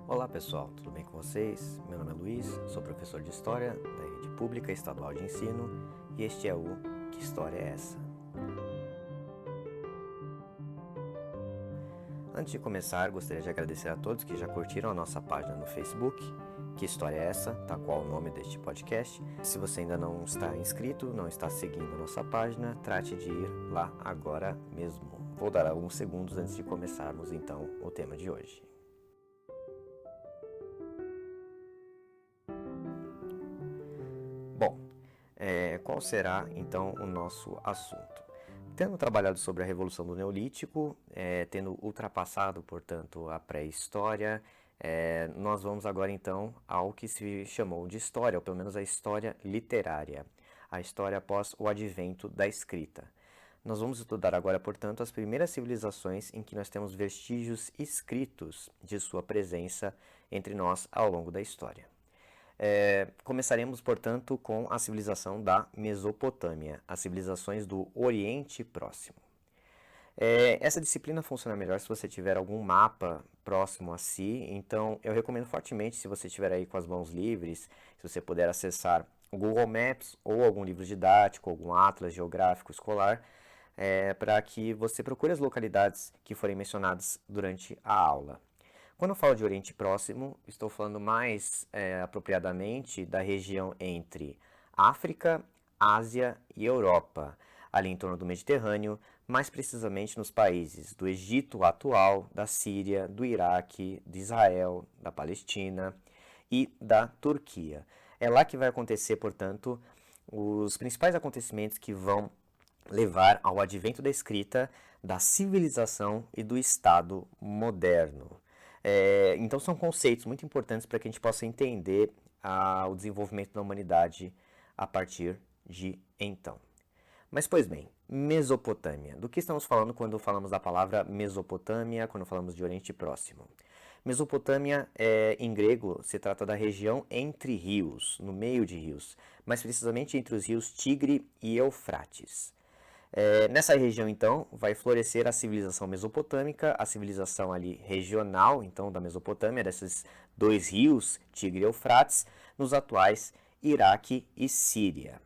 Olá pessoal, tudo bem com vocês? Meu nome é Luiz, sou professor de História da Rede Pública Estadual de Ensino e este é o Que História é Essa? Antes de começar, gostaria de agradecer a todos que já curtiram a nossa página no Facebook, Que História é Essa? Tá qual o nome deste podcast. Se você ainda não está inscrito, não está seguindo a nossa página, trate de ir lá agora mesmo. Vou dar alguns segundos antes de começarmos então o tema de hoje. Bom, qual será então o nosso assunto? Tendo trabalhado sobre a Revolução do Neolítico, tendo ultrapassado, portanto, a pré-história, nós vamos agora então ao que se chamou de história, ou pelo menos a história literária, a história após o advento da escrita. Nós vamos estudar agora, portanto, as primeiras civilizações em que nós temos vestígios escritos de sua presença entre nós ao longo da história. Começaremos, portanto, com a civilização da Mesopotâmia, as civilizações do Oriente Próximo. Essa disciplina funciona melhor se você tiver algum mapa próximo a si, então eu recomendo fortemente, se você estiver aí com as mãos livres, se você puder acessar o Google Maps ou algum livro didático, algum atlas geográfico escolar, para que você procure as localidades que forem mencionadas durante a aula. Quando eu falo de Oriente Próximo, estou falando mais apropriadamente da região entre África, Ásia e Europa, ali em torno do Mediterrâneo, mais precisamente nos países do Egito atual, da Síria, do Iraque, de Israel, da Palestina e da Turquia. É lá que vai acontecer, portanto, os principais acontecimentos que vão levar ao advento da escrita, da civilização e do Estado moderno. Então são conceitos muito importantes para que a gente possa entender o desenvolvimento da humanidade a partir de então. Mas, pois bem, Mesopotâmia. Do que estamos falando quando falamos da palavra Mesopotâmia, quando falamos de Oriente Próximo? Mesopotâmia, em grego, se trata da região entre rios, no meio de rios, mais precisamente entre os rios Tigre e Eufrates. Nessa região, então, vai florescer a civilização mesopotâmica, a civilização ali regional, então, da Mesopotâmia, desses dois rios, Tigre e Eufrates, nos atuais Iraque e Síria.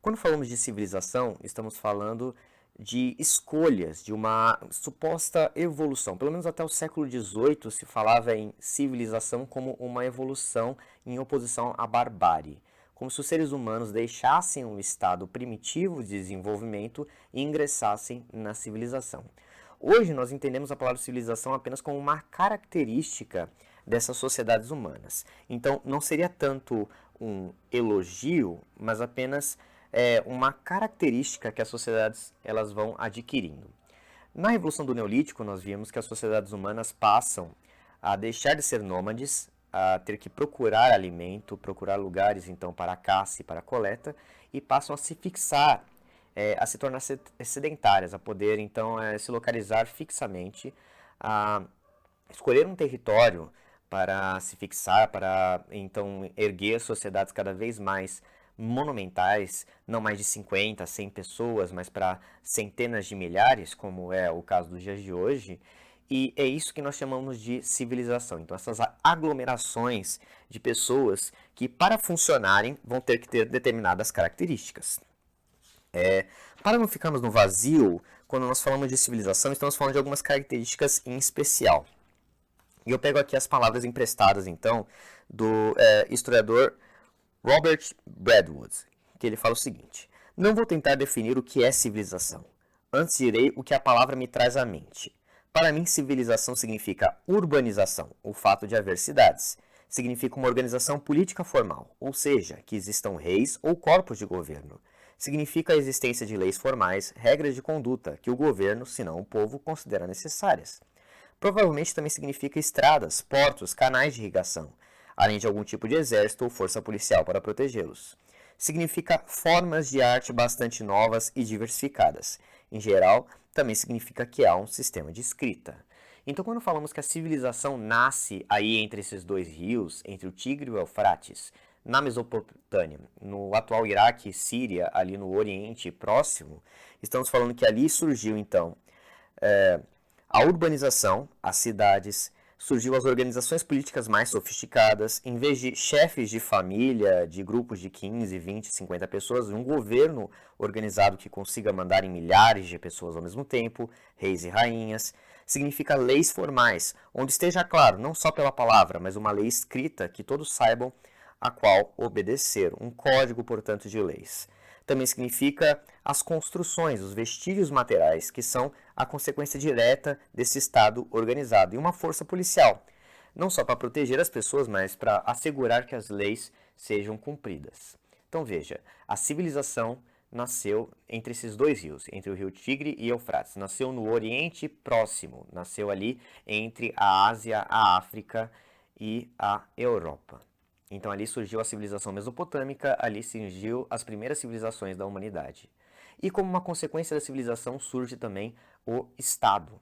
Quando falamos de civilização, estamos falando de escolhas, de uma suposta evolução. Pelo menos até o século XVIII se falava em civilização como uma evolução em oposição à barbárie, como se os seres humanos deixassem um estado primitivo de desenvolvimento e ingressassem na civilização. Hoje nós entendemos a palavra civilização apenas como uma característica dessas sociedades humanas. Então não seria tanto um elogio, mas apenas uma característica que as sociedades elas vão adquirindo. Na Revolução do Neolítico nós vimos que as sociedades humanas passam a deixar de ser nômades, a ter que procurar alimento, procurar lugares então para a caça e para a coleta, e passam a se fixar, a se tornar sedentárias, a poder então se localizar fixamente, a escolher um território para se fixar, para então erguer sociedades cada vez mais monumentais, não mais de 50, 100 pessoas, mas para centenas de milhares, como é o caso dos dias de hoje. E é isso que nós chamamos de civilização. Então, essas aglomerações de pessoas que, para funcionarem, vão ter que ter determinadas características. Para não ficarmos no vazio, quando nós falamos de civilização, estamos falando de algumas características em especial. E eu pego aqui as palavras emprestadas, então, do historiador Robert Bradwood, que ele fala o seguinte: não vou tentar definir o que é civilização. Antes direi o que a palavra me traz à mente. Para mim, civilização significa urbanização, o fato de haver cidades. Significa uma organização política formal, ou seja, que existam reis ou corpos de governo. Significa a existência de leis formais, regras de conduta, que o governo, se não o povo, considera necessárias. Provavelmente também significa estradas, portos, canais de irrigação. além de algum tipo de exército ou força policial para protegê-los. Significa formas de arte bastante novas e diversificadas. Em geral, também significa que há um sistema de escrita. Então, quando falamos que a civilização nasce aí entre esses dois rios, entre o Tigre e o Eufrates, na Mesopotâmia, no atual Iraque e Síria, ali no Oriente Próximo, estamos falando que ali surgiu, então, a urbanização, as cidades, surgiu as organizações políticas mais sofisticadas, em vez de chefes de família, de grupos de 15, 20, 50 pessoas, um governo organizado que consiga mandar em milhares de pessoas ao mesmo tempo, reis e rainhas, significa leis formais, onde esteja claro, não só pela palavra, mas uma lei escrita que todos saibam a qual obedecer, um código, portanto, de leis. Também significa as construções, os vestígios materiais, que são a consequência direta desse Estado organizado, e uma força policial, não só para proteger as pessoas, mas para assegurar que as leis sejam cumpridas. Então veja, a civilização nasceu entre esses dois rios, entre o rio Tigre e Eufrates. Nasceu no Oriente Próximo, nasceu ali entre a Ásia, a África e a Europa. Então ali surgiu a civilização mesopotâmica, ali surgiu as primeiras civilizações da humanidade. E como uma consequência da civilização surge também o Estado.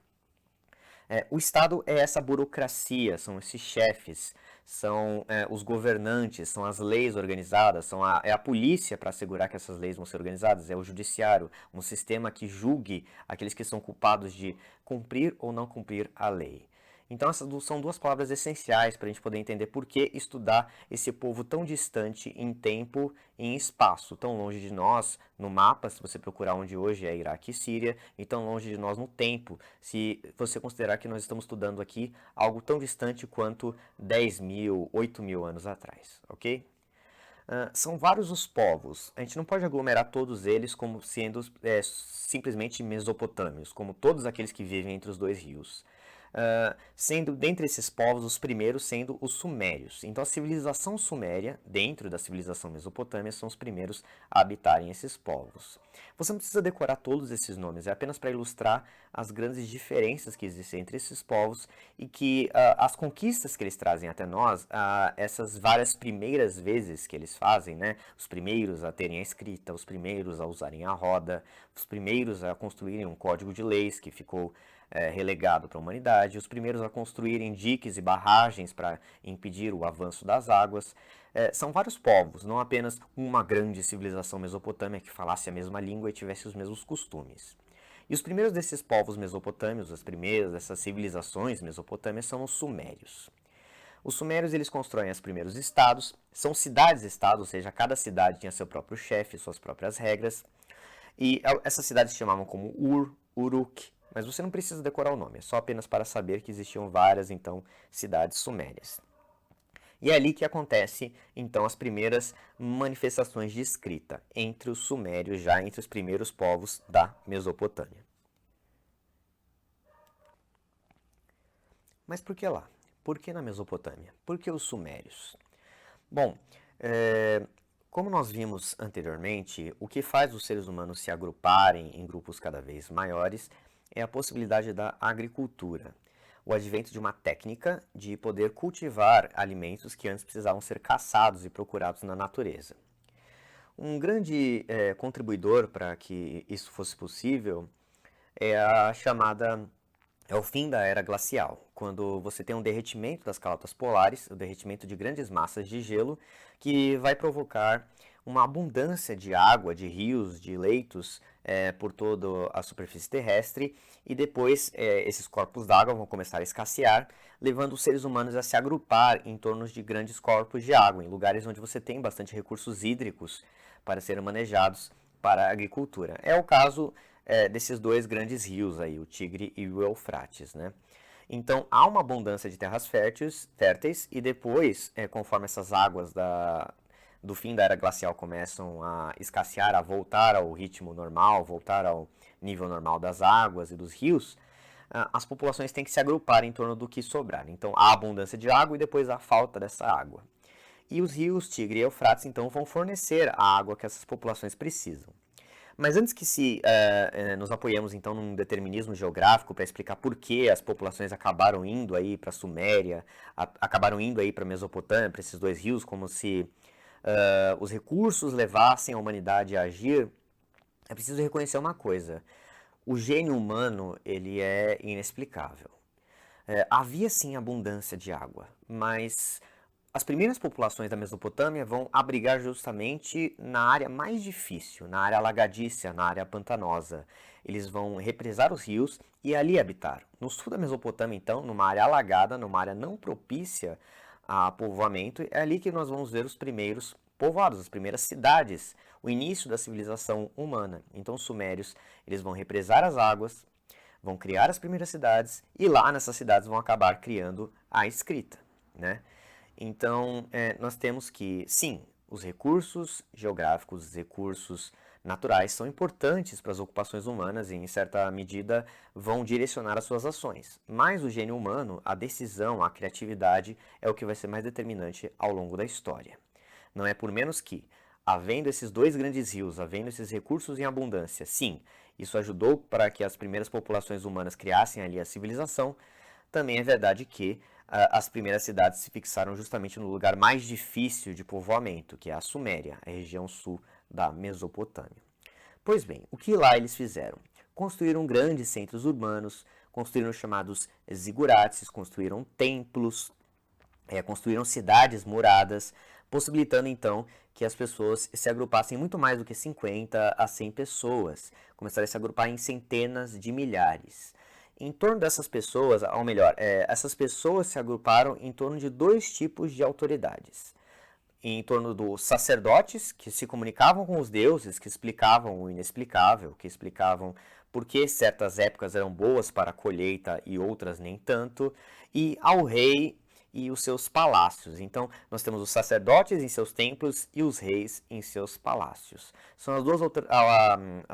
O Estado é essa burocracia, são esses chefes, são os governantes, são as leis organizadas, é a polícia para assegurar que essas leis vão ser organizadas, é o judiciário, um sistema que julgue aqueles que são culpados de cumprir ou não cumprir a lei. Então essas são duas palavras essenciais para a gente poder entender por que estudar esse povo tão distante em tempo e em espaço, tão longe de nós no mapa, se você procurar onde hoje é Iraque e Síria, e tão longe de nós no tempo, se você considerar que nós estamos estudando aqui algo tão distante quanto 10 mil, 8 mil anos atrás, ok? São vários os povos, a gente não pode aglomerar todos eles como sendo simplesmente mesopotâmios, como todos aqueles que vivem entre os dois rios. Sendo dentre esses povos os primeiros sendo os sumérios. Então a civilização suméria, dentro da civilização mesopotâmia, são os primeiros a habitarem esses povos. Você não precisa decorar todos esses nomes, é apenas para ilustrar as grandes diferenças que existem entre esses povos e que as conquistas que eles trazem até nós, essas várias primeiras vezes que eles fazem, né? Os primeiros a terem a escrita, os primeiros a usarem a roda, os primeiros a construírem um código de leis que ficou relegado para a humanidade, os primeiros a construírem diques e barragens para impedir o avanço das águas. São vários povos, não apenas uma grande civilização mesopotâmica que falasse a mesma língua e tivesse os mesmos costumes. E os primeiros desses povos mesopotâmios, as primeiras dessas civilizações mesopotâmias, são os sumérios. Os sumérios eles constroem os primeiros estados, são cidades-estados, ou seja, cada cidade tinha seu próprio chefe, suas próprias regras. E essas cidades se chamavam como Ur, Uruk, mas você não precisa decorar o nome, é só apenas para saber que existiam várias, então, cidades sumérias. E é ali que acontece, então, as primeiras manifestações de escrita entre os sumérios, já entre os primeiros povos da Mesopotâmia. Mas por que lá? Por que na Mesopotâmia? Por que os sumérios? Bom, como nós vimos anteriormente, o que faz os seres humanos se agruparem em grupos cada vez maiores é a possibilidade da agricultura, o advento de uma técnica de poder cultivar alimentos que antes precisavam ser caçados e procurados na natureza. Um grande contribuidor para que isso fosse possível é o fim da era glacial, quando você tem um derretimento das calotas polares, o derretimento de grandes massas de gelo, que vai provocar uma abundância de água, de rios, de leitos por toda a superfície terrestre, e depois esses corpos d'água vão começar a escassear, levando os seres humanos a se agrupar em torno de grandes corpos de água, em lugares onde você tem bastante recursos hídricos para serem manejados para a agricultura. É o caso desses dois grandes rios aí, o Tigre e o Eufrates, né? Então há uma abundância de terras férteis e depois, conforme essas águas do fim da era glacial começam a escassear, a voltar ao ritmo normal, voltar ao nível normal das águas e dos rios, as populações têm que se agrupar em torno do que sobrar. Então há abundância de água e depois a falta dessa água. E os rios Tigre e Eufrates então vão fornecer a água que essas populações precisam. Mas antes que nos apoiemos então num determinismo geográfico para explicar por que as populações acabaram indo aí para a Suméria, acabaram indo aí para a Mesopotâmia, para esses dois rios, como se os recursos levassem a humanidade a agir, é preciso reconhecer uma coisa: o gênio humano ele é inexplicável. Havia sim abundância de água, mas as primeiras populações da Mesopotâmia vão abrigar justamente na área mais difícil, na área alagadiça, na área pantanosa. Eles vão represar os rios e ali habitar. No sul da Mesopotâmia, então, numa área alagada, numa área não propícia a povoamento, é ali que nós vamos ver os primeiros povoados, as primeiras cidades, o início da civilização humana. Então, os sumérios, eles vão represar as águas, vão criar as primeiras cidades e lá nessas cidades vão acabar criando a escrita, né? Então, nós temos que, sim, os recursos geográficos, os recursos naturais são importantes para as ocupações humanas e, em certa medida, vão direcionar as suas ações. Mas o gênio humano, a decisão, a criatividade é o que vai ser mais determinante ao longo da história. Não é por menos que, havendo esses dois grandes rios, havendo esses recursos em abundância, sim, isso ajudou para que as primeiras populações humanas criassem ali a civilização. Também é verdade que as primeiras cidades se fixaram justamente no lugar mais difícil de povoamento, que é a Suméria, a região sul da Mesopotâmia. Pois bem, o que lá eles fizeram? Construíram grandes centros urbanos, construíram os chamados zigurates, construíram templos, construíram cidades muradas, possibilitando então que as pessoas se agrupassem muito mais do que 50 a 100 pessoas, começaram a se agrupar em centenas de milhares. Em torno dessas pessoas, ou melhor, essas pessoas se agruparam em torno de dois tipos de autoridades. Em torno dos sacerdotes, que se comunicavam com os deuses, que explicavam o inexplicável, que explicavam por que certas épocas eram boas para a colheita e outras nem tanto, e ao rei e os seus palácios. Então, nós temos os sacerdotes em seus templos e os reis em seus palácios. São as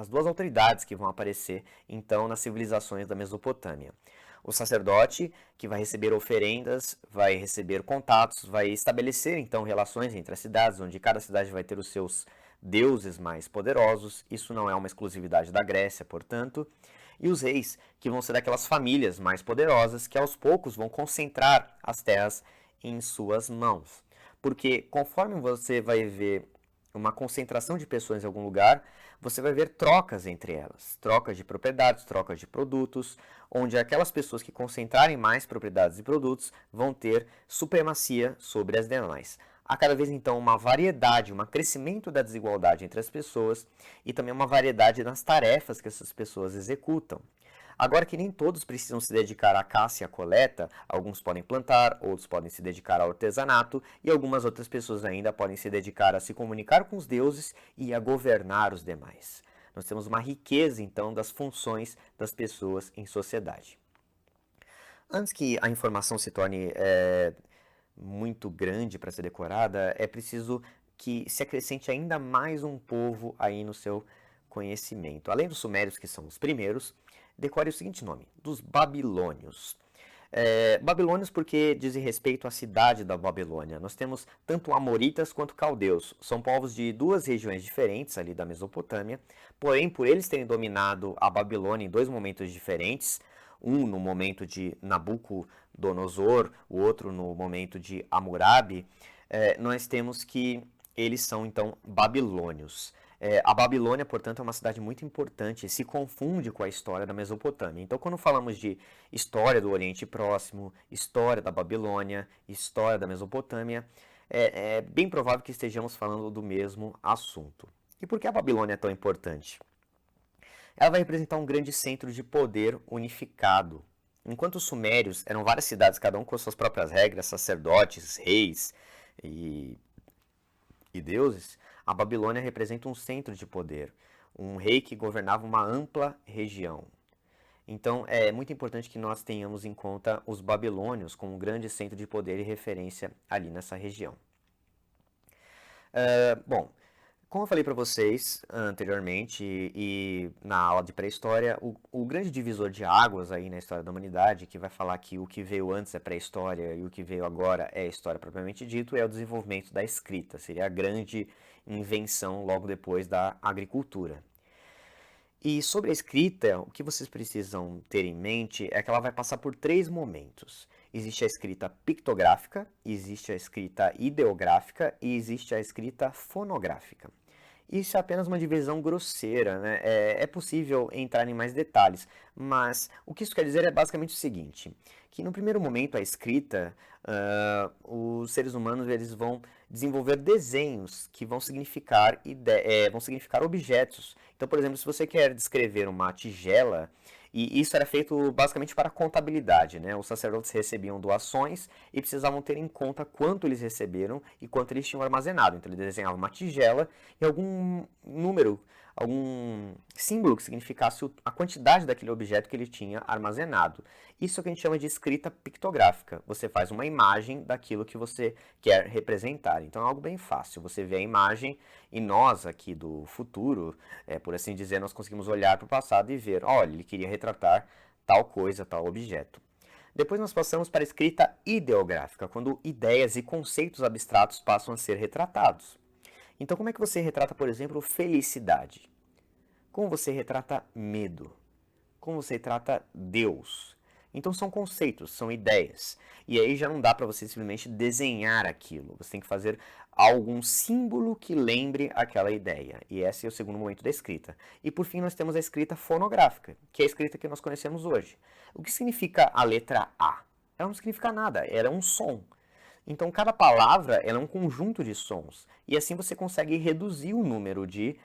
duas autoridades que vão aparecer, então, nas civilizações da Mesopotâmia. O sacerdote, que vai receber oferendas, vai receber contatos, vai estabelecer, então, relações entre as cidades, onde cada cidade vai ter os seus deuses mais poderosos. Isso não é uma exclusividade da Grécia, portanto. E os reis, que vão ser aquelas famílias mais poderosas que aos poucos vão concentrar as terras em suas mãos. Porque conforme você vai ver uma concentração de pessoas em algum lugar, você vai ver trocas entre elas, trocas de propriedades, trocas de produtos, onde aquelas pessoas que concentrarem mais propriedades e produtos vão ter supremacia sobre as demais. Há cada vez então uma variedade, um crescimento da desigualdade entre as pessoas e também uma variedade nas tarefas que essas pessoas executam. Agora que nem todos precisam se dedicar à caça e à coleta, alguns podem plantar, outros podem se dedicar ao artesanato e algumas outras pessoas ainda podem se dedicar a se comunicar com os deuses e a governar os demais. Nós temos uma riqueza então das funções das pessoas em sociedade. Antes que a informação se torne muito grande para ser decorada, é preciso que se acrescente ainda mais um povo aí no seu conhecimento. Além dos sumérios, que são os primeiros, decore o seguinte nome, dos babilônios. Babilônios porque dizem respeito à cidade da Babilônia. Nós temos tanto amoritas quanto caldeus. São povos de duas regiões diferentes ali da Mesopotâmia, porém, por eles terem dominado a Babilônia em dois momentos diferentes, um no momento de Nabucodonosor, o outro no momento de Hammurabi, nós temos que eles são então babilônios. A Babilônia, portanto, é uma cidade muito importante e se confunde com a história da Mesopotâmia. Então, quando falamos de história do Oriente Próximo, história da Babilônia, história da Mesopotâmia, é bem provável que estejamos falando do mesmo assunto. E por que a Babilônia é tão importante? Ela vai representar um grande centro de poder unificado. Enquanto os sumérios eram várias cidades, cada um com suas próprias regras, sacerdotes, reis e deuses, a Babilônia representa um centro de poder, um rei que governava uma ampla região. Então é muito importante que nós tenhamos em conta os babilônios como um grande centro de poder e referência ali nessa região. Bom, como eu falei para vocês anteriormente e na aula de pré-história, o grande divisor de águas aí na história da humanidade, que vai falar que o que veio antes é pré-história e o que veio agora é história propriamente dito, é o desenvolvimento da escrita. Seria a grande invenção logo depois da agricultura. E sobre a escrita, o que vocês precisam ter em mente é que ela vai passar por três momentos. Existe a escrita pictográfica, existe a escrita ideográfica e existe a escrita fonográfica. Isso é apenas uma divisão grosseira, né? É possível entrar em mais detalhes, mas o que isso quer dizer é basicamente o seguinte, que no primeiro momento a escrita, os seres humanos eles vão desenvolver desenhos que vão significar objetos. Então, por exemplo, se você quer descrever uma tigela, e isso era feito basicamente para contabilidade, né? Os sacerdotes recebiam doações e precisavam ter em conta quanto eles receberam e quanto eles tinham armazenado. Então, ele desenhava uma tigela e algum número, algum símbolo que significasse a quantidade daquele objeto que ele tinha armazenado. Isso é o que a gente chama de escrita pictográfica. Você faz uma imagem daquilo que você quer representar. Então, é algo bem fácil. Você vê a imagem e nós aqui do futuro, por assim dizer, nós conseguimos olhar para o passado e ver, olha, ele queria retratar tal coisa, tal objeto. Depois nós passamos para a escrita ideográfica, quando ideias e conceitos abstratos passam a ser retratados. Então, como é que você retrata, por exemplo, felicidade? Como você retrata medo? Como você trata Deus? Então são conceitos, são ideias. E aí já não dá para você simplesmente desenhar aquilo. Você tem que fazer algum símbolo que lembre aquela ideia. E esse é o segundo momento da escrita. E por fim nós temos a escrita fonográfica, que é a escrita que nós conhecemos hoje. O que significa a letra A? Ela não significa nada, ela é um som. Então, cada palavra ela é um conjunto de sons. E assim você consegue reduzir o número de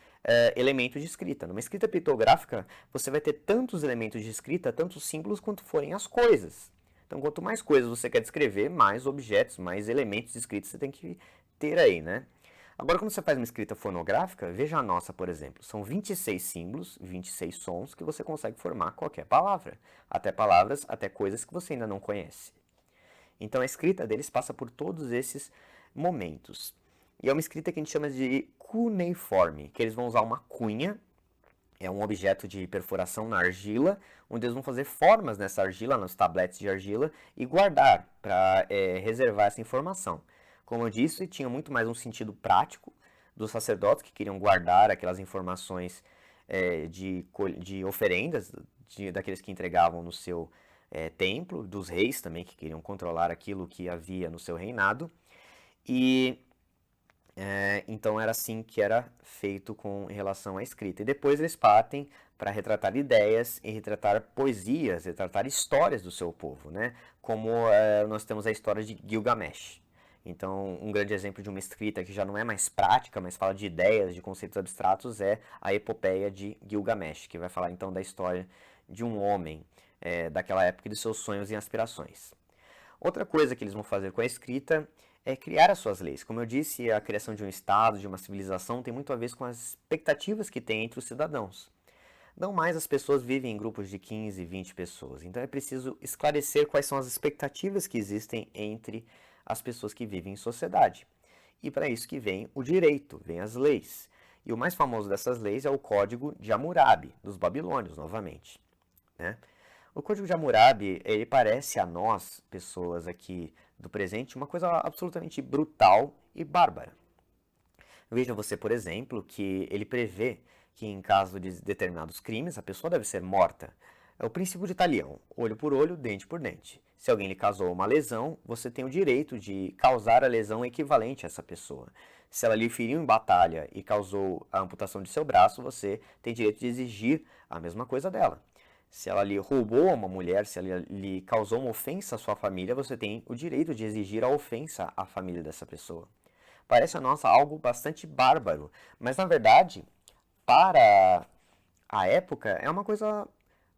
elementos de escrita. Numa escrita pictográfica, você vai ter tantos elementos de escrita, tantos símbolos, quanto forem as coisas. Então, quanto mais coisas você quer descrever, mais objetos, mais elementos de escrita você tem que ter aí, né? Agora, quando você faz uma escrita fonográfica, veja a nossa, por exemplo. São 26 símbolos, 26 sons que você consegue formar qualquer palavra. Até palavras, até coisas que você ainda não conhece. Então a escrita deles passa por todos esses momentos. E é uma escrita que a gente chama de cuneiforme, que eles vão usar uma cunha, é um objeto de perfuração na argila, onde eles vão fazer formas nessa argila, nos tabletes de argila, e guardar para reservar essa informação. Como eu disse, tinha muito mais um sentido prático dos sacerdotes que queriam guardar aquelas informações de oferendas, daqueles que entregavam no seu templo, dos reis também que queriam controlar aquilo que havia no seu reinado. E então era assim que era feito com relação à escrita. E depois eles partem para retratar ideias e retratar poesias, retratar histórias do seu povo, né? Como nós temos a história de Gilgamesh. Então, um grande exemplo de uma escrita que já não é mais prática, mas fala de ideias, de conceitos abstratos, é a Epopeia de Gilgamesh, que vai falar então da história de um homem daquela época e de seus sonhos e aspirações. Outra coisa que eles vão fazer com a escrita é criar as suas leis. Como eu disse, a criação de um Estado, de uma civilização, tem muito a ver com as expectativas que tem entre os cidadãos. Não mais as pessoas vivem em grupos de 15, 20 pessoas. Então é preciso esclarecer quais são as expectativas que existem entre as pessoas que vivem em sociedade. E para isso que vem o direito, vem as leis. E o mais famoso dessas leis é o Código de Hammurabi, dos babilônios, novamente, né? O Código de Hammurabi, ele parece a nós, pessoas aqui do presente, uma coisa absolutamente brutal e bárbara. Veja você, por exemplo, que ele prevê que em caso de determinados crimes, a pessoa deve ser morta. É o princípio de Talião, olho por olho, dente por dente. Se alguém lhe causou uma lesão, você tem o direito de causar a lesão equivalente a essa pessoa. Se ela lhe feriu em batalha e causou a amputação de seu braço, você tem direito de exigir a mesma coisa dela. Se ela lhe roubou uma mulher, se ela lhe causou uma ofensa à sua família, você tem o direito de exigir a ofensa à família dessa pessoa. Parece a nós algo bastante bárbaro, mas na verdade, para a época, é uma coisa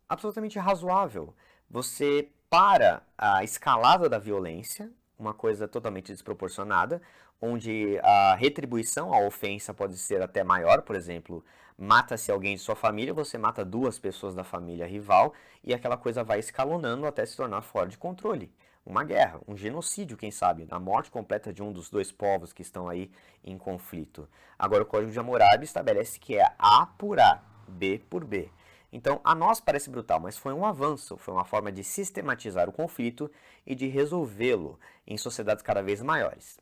absolutamente razoável. Você para a escalada da violência, uma coisa totalmente desproporcionada, onde a retribuição à ofensa pode ser até maior, por exemplo, mata-se alguém de sua família, você mata duas pessoas da família rival e aquela coisa vai escalonando até se tornar fora de controle. Uma guerra, um genocídio, quem sabe, a morte completa de um dos dois povos que estão aí em conflito. Agora o Código de Hammurabi estabelece que é A por A, B por B. Então, a nós parece brutal, mas foi um avanço, foi uma forma de sistematizar o conflito e de resolvê-lo em sociedades cada vez maiores.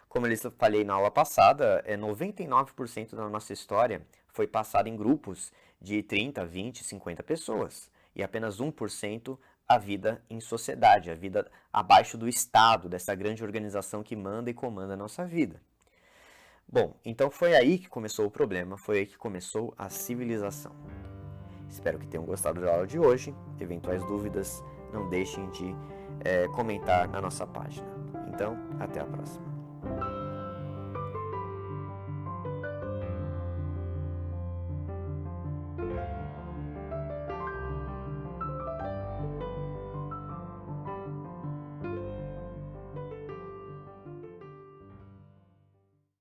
Como eu falei na aula passada, 99% da nossa história foi passada em grupos de 30, 20, 50 pessoas. E apenas 1% a vida em sociedade, a vida abaixo do Estado, dessa grande organização que manda e comanda a nossa vida. Bom, então foi aí que começou o problema, foi aí que começou a civilização. Espero que tenham gostado da aula de hoje. Eventuais dúvidas, não deixem de comentar na nossa página. Então, até a próxima.